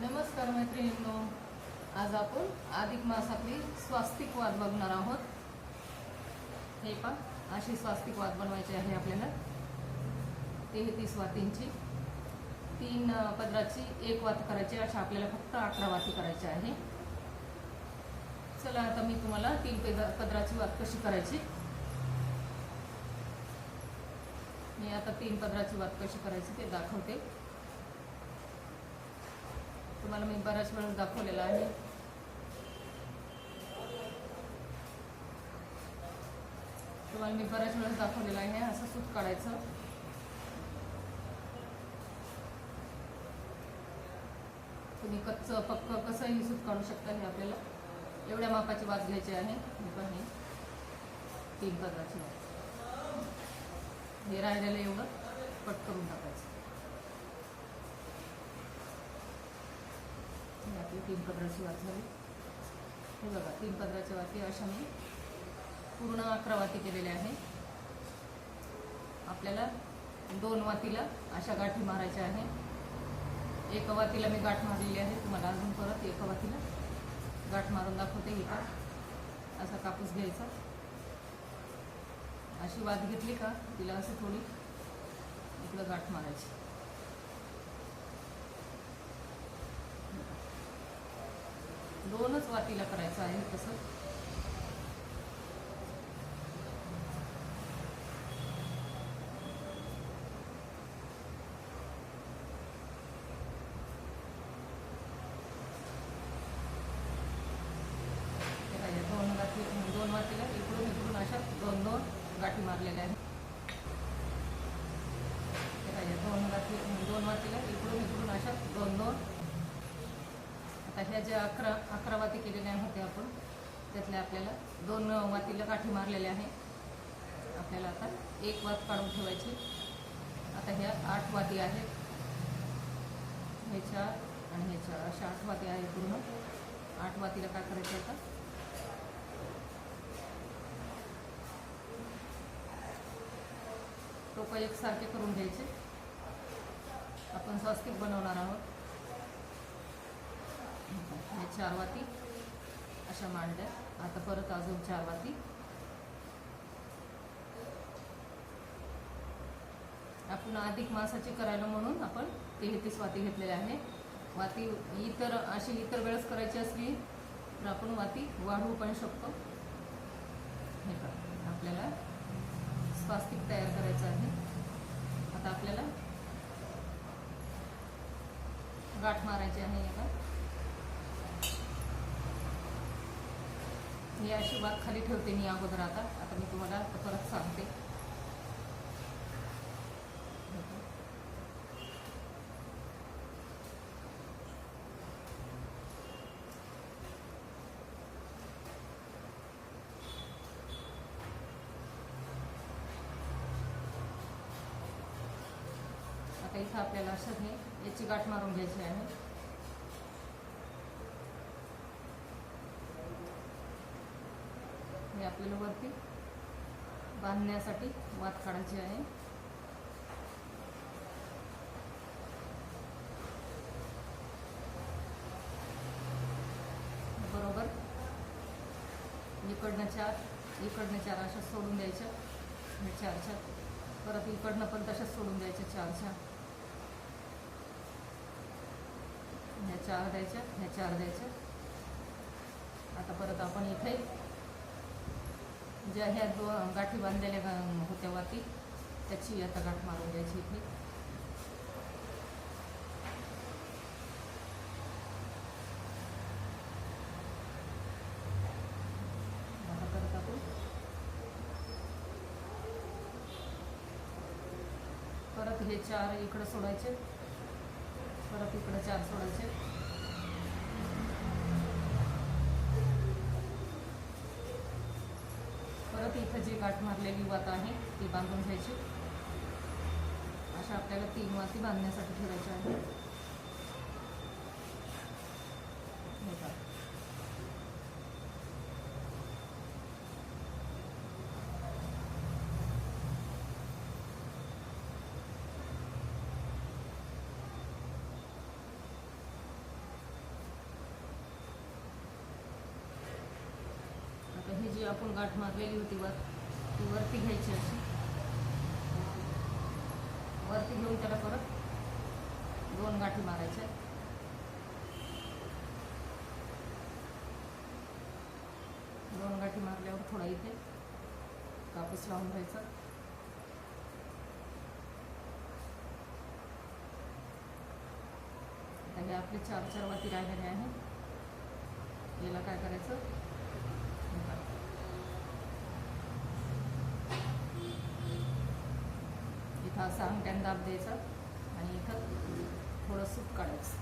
नमस्कार मैत्रिणींनो, आज आपण अधिक मासातली स्वास्तिक वात बघणार आहोत। हे पहा, अशी स्वास्तिक वात बनवायची आहे आपल्याला। 33 वातींची 3 पदराची 1 वात करायची, अशा आपल्याला फक्त 11 वाती करायची आहे। चला आता मी तुम्हाला 3 पदराची वात कशी करायची, मी आता 3 पदराची वात कशी करायची ते दाखवते। तुम्हाला मी बऱ्याच वेळेस दाखवलेला आहे। असं सूत काढायचं। तुम्ही कच्चं पक्क कसंही सूत काढू शकता। हे आपल्याला एवढ्या मापाची वात घ्यायची आहे। हे 3 पदराची वात, हे राहिलेलं एवढं कट करून टाकायचं। आपली 3 पदराची वात झाली। हे बघा, 3 पदराची वाती अशा मी पूर्ण 11 वाती केलेल्या आहे। आपल्याला 2 वातीला अशा गाठी मारायच्या आहे। 1 वातीला मी गाठ मारलेली आहे। तुम्हाला अजून परत 1 वातीला गाठ मारून दाखवते। इथं असा कापूस घ्यायचा, अशी वात घेतली का तिला असं थोडी इकडं गाठ मारायची। दोनच वातीला करायचं आहे तसं। दोन वातीला इकडून अशा 2 गाठी मारलेल्या आहेत। दोन वातीला इकडून अशा 2 आता ह्या ज्या 11 वाती केलेल्या होत्या आपण, त्यातल्या आपल्याला 2 वातीला गाठी मारलेल्या आहे। आपल्याला आता 1 वात काढून ठेवायची। आता ह्या 8 वाती आहेत, हे 4 आणि हे 4 अशा 8 वाती आहेत पूर्ण। 8 वातीला काय करायचं, आता टोकं एकसारखे करून घ्यायचे। आपण स्वास्तिक बनवणार आहोत। हे 4 वाती अशा मांडल्या। आता परत अजून 4 वाती। आपण अधिक मासाची करायला म्हणून आपण 33 वाती घेतलेल्या आहे। वाती इतर वेळेस करायची असली तर आपण वाती वाढवू पण शकतो। हे का, आपल्याला स्वास्तिक तयार करायचं आहे। आता आपल्याला गाठ मारायची आहे। आता ही अशी वात खाली ठेवते मी अगोदर। आता मी तुम्हाला परत सांगते। आता इथं आपल्याला असं याची गाठ मारून घ्यायची आहे। हे आपल्याला वरती बांधण्यासाठी वात काढायची आहे। बरोबर इकडनं 4 अशा सोडून द्यायच्या। हे 4 परत इकडनं पण तशाच सोडून द्यायच्या 4 ह्या 4 द्यायच्या, ह्या 4 द्यायच्या। आता परत आपण इथे ज्या ह्या 2 गाठी बांधलेल्या होत्या वाती, त्याची आता गाठ मारून द्यायची इथे। आता परत आपण हे 4 इकडं सोडायचे, परत इकडं 4 सोडायचे। परत इथं जी गाठ मारलेली वात आहे ती बांधून घ्यायची। अशा आपल्याला 3 वाती बांधण्यासाठी ठेवायच्या आहेत। जी आपण गाठ मारलेली होती ती वरती घ्यायची अशी, वरती घेऊन त्याला परत 2 गाठी मारायच्या. दोन गाठी मारल्यावर थोडा इथे कापूस लावून घ्यायचा. आता हे आपले 4 वाती राहिलेले आहे. याला काय करायचं, इथं असा अंगठ्याने दाब द्यायचा आणि इथं थोडं सूत काढायचं.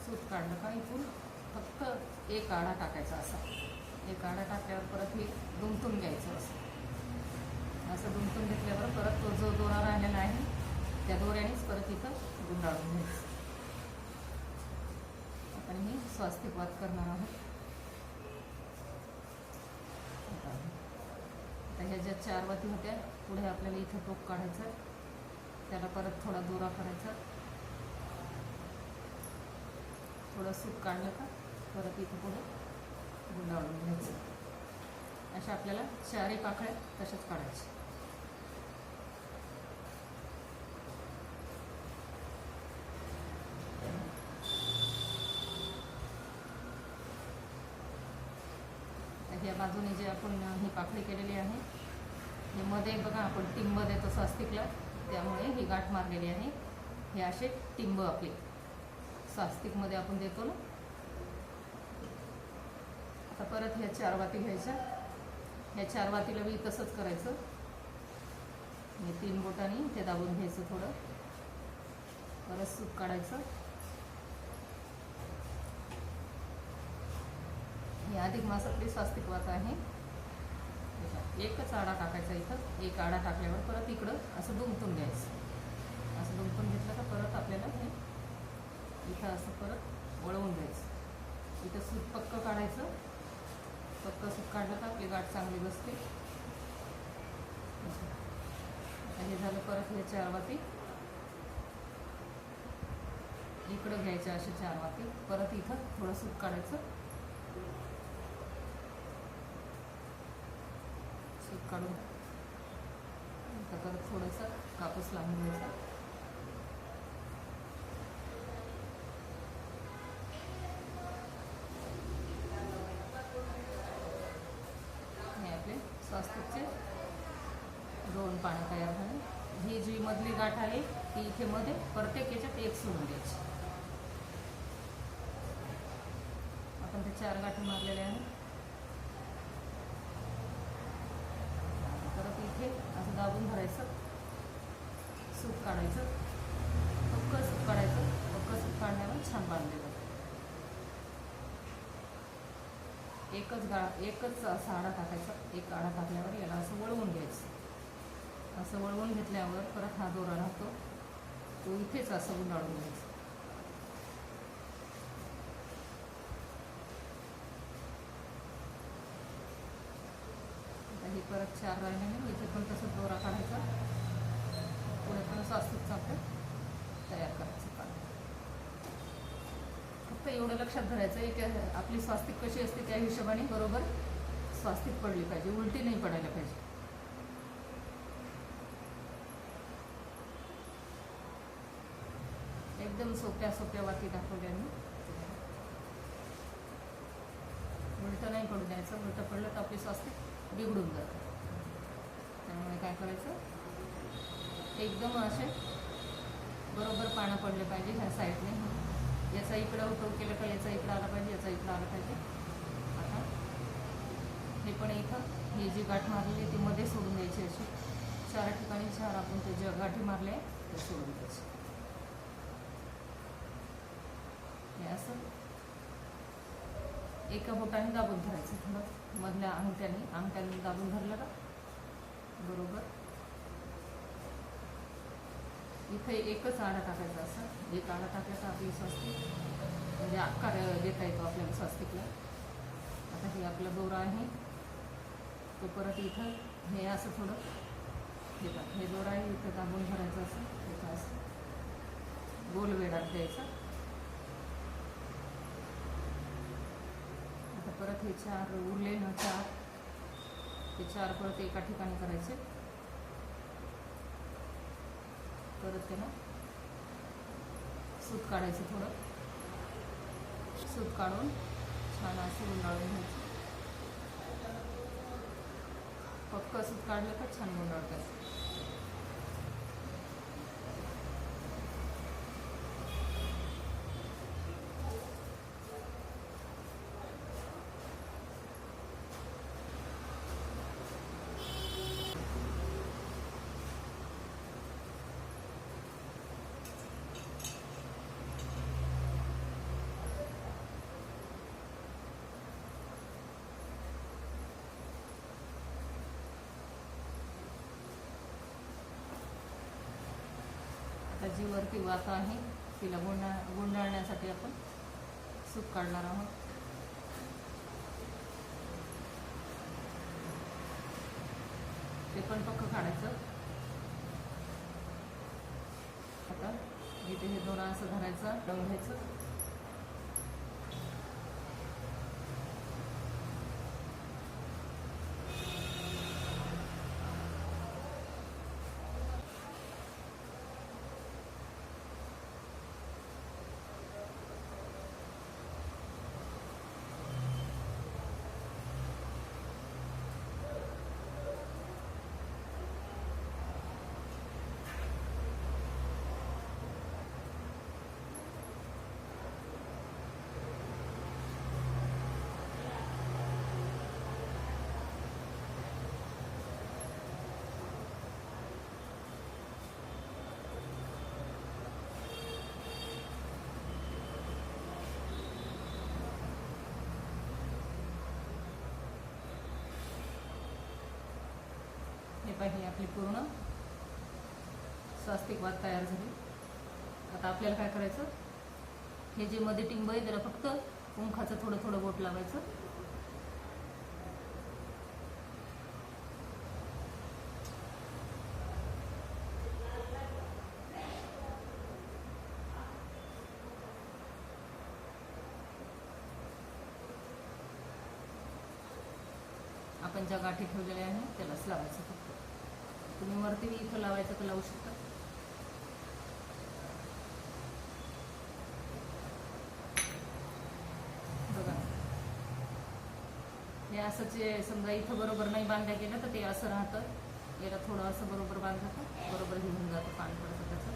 सूत काढलं का इथून फक्त एक आडा टाकायचा. असा एक आडा टाकल्यावर परत हे दुमटून घ्यायचं. असं दुमटून घेतल्यावर परत तो जो दोरा राहिलेला आहे त्या दोऱ्यानेच परत इथं गुंडाळून घ्यायचं. आपण ही स्वास्तिकवात करणार आहोत. आता ह्या ज्या 4 वाती होत्या, पुढे आपल्याला इथं टोक काढायचं, त्याला परत थोडा दोरा करायचा. थोडं सूत काढलं का परत इथं पुढे गुंडाळून घ्यायचं. अशा आपल्याला 4 पाकळ्या तशाच काढायच्या. ह्या बाजूने जे आपण ही पाकळी केलेली आहे, हे मध्ये बघा आपण टिंब देतो स्वास्तिकला, त्यामुळे ही गाठ मारलेली आहे. हे असे टिंब आपले स्वास्तिकमध्ये आपण देतो ना. आता परत ह्या 4 वाती घ्यायच्या. ह्या 4 वातीला बी तसंच करायचं. हे 3 बोटांनी ते दाबून घ्यायचं थोडं, परत सूत काढायचं. ही अधिक मासातली स्वास्तिकवात आहे. एकच आडा टाकायचा. इथं एक आडा टाकल्यावर परत इकडं असं दुमटून घ्यायचं. असं दुमटून घेतलं का परत आपल्याला हे इथं असं परत वळवून घ्यायचं. इथं सूत पक्क काढायचं. पक्क सूत काढलं का आपली गाठ चांगली बसते. हे झालं. परत हे 4 वाती इकडं घ्यायच्या, असे 4 वाती. परत इथं थोडं सूत काढायचं. सूत काढून आता परत थोडंसं कापूस लावून घ्यायचा. हे आपले स्वास्तिकचे 2 पानं तयार झाले. ही जी मधली गाठ आहे ती इथे मध्ये प्रत्येक याच्यात एक सोडून द्यायची. आपण ते 4 गाठी मारलेल्या आहेत. परत इथे असं दाबून धरायचं, सूत काढायचं. पक्क सूत काढायचं. पक्क सूत काढण्याला छान बांधले जातं. एकच असा आडा टाकायचा. एक आडा टाकल्यावर याला असं वळवून घ्यायचं. असं वळवून घेतल्यावर परत हा दोरा राहतो, तो इथेच असं गुंडाळून घ्यायचा. आता हे परत 4 राहिल्याने इथे पण तसंच दोरा काढायचा. पुढे पण स्वास्तिकचं आपलं तयार करायचं पान. फक्त एवढं लक्षात धरायचं की आपली स्वास्तिक कशी असते त्या हिशोबाने बरोबर स्वास्तिक पडली पाहिजे, उलटी नाही पडायला पाहिजे. एकदम सोप्या वाती दाखवल्या मी. उलटं नाही पडू द्यायचं. उलटं पडलं तर आपली स्वास्तिक बिघडून जातं. त्यामुळे काय करायचं, एकदम असे बरोबर पानं पडले पाहिजे ह्या साईडने. याचा इकडं उठव केलं का याचा इकडं आला पाहिजे, याचा इकडं आला पाहिजे. आता हे पण इथं ही जी गाठ मारलेली ती मध्ये सोडून द्यायची. अशी 4 ठिकाणी 4 आपण ते ज्या गाठी मारल्या ते सोडून द्यायचे. हे असं एका बोटाने दाबून धरायचं. थोडं मधल्या अंगठ्याने दाबून धरलं का बरोबर इथे एकच आडा टाकायचा. असा एक आडा टाकला तर आपली स्वास्तिक म्हणजे आकार देता येतो आपल्याला स्वास्तिकला. आता हे आपला दोरा आहे तो परत इथं हे असं थोडं घेतात. हे दोरा आहे इथं दाबून धरायचं. असं इथं असं गोल वेढा द्यायचा. आता परत हे 4 उरले ना 4, ते 4 परत एका ठिकाणी करायचे. परत त्याला सूत काढायचं, थोडं सूत काढून छान असं गुंडाळून घ्यायचं. पक्क सूत काढलं का छान गुंडाळतात. आता जी वरती वात आहे तिला गुंडाळण्यासाठी आपण सूत काढणार आहोत. ते पण पक्क काढायचं. आता इथे हे 2 असं धरायचं, लावून घ्यायचं. हे पाहिजे आपली पूर्ण स्वास्तिक वात तयार झाली. आता आपल्याला काय करायचं, हे जे मध्ये टिंब आहे त्याला फक्त कुंखाचं थोडं थोडं बोट लावायचं. आपण ज्या गाठी ठेवलेल्या आहेत त्यालाच लावायचं. फक्त तुम्ही वरती इथं लावायचं तर लावू शकता. बघा, हे असंच समजा इथं बरोबर नाही बांधल्या गेलं तर ते असं राहतं. याला थोडं असं बरोबर बांधलं तर बरोबर घेऊन जातं, पाणी पडतं त्याचं.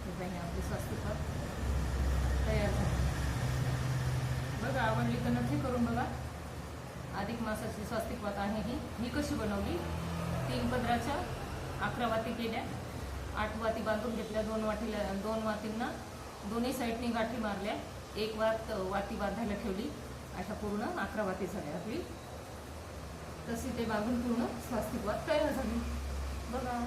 हे पाहिजे आपली स्वास्तिक वात तयार झाली. बघा, आवडली तर नक्की करून बघा. अधिक मासाची स्वास्तिक वात आहे ही कशी बनवली. 3 पदराच्या 11 वाती केल्या, 8 वाती बांधून घेतल्या. 2 वातींना दोन्ही साईडनी गाठी मारल्या, 1 वाती बांधायला ठेवली. अशा पूर्ण 11 वाती झाल्या आपली. तशी ते बांधून पूर्ण स्वास्तिक वात तयार झाली. बघा.